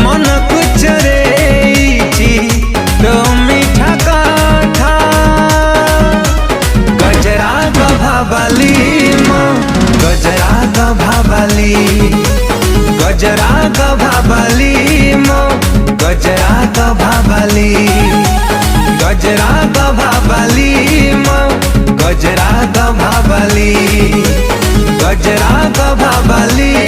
मन कुछ रे तो मीठा काठा गजरा गभाबाली मो गजरा गभाबाली गजरा गभाबाली मो गजरा गभाबाली गजरा गभाबाली मो गजरा गभाबाली गजरा गभाबाली।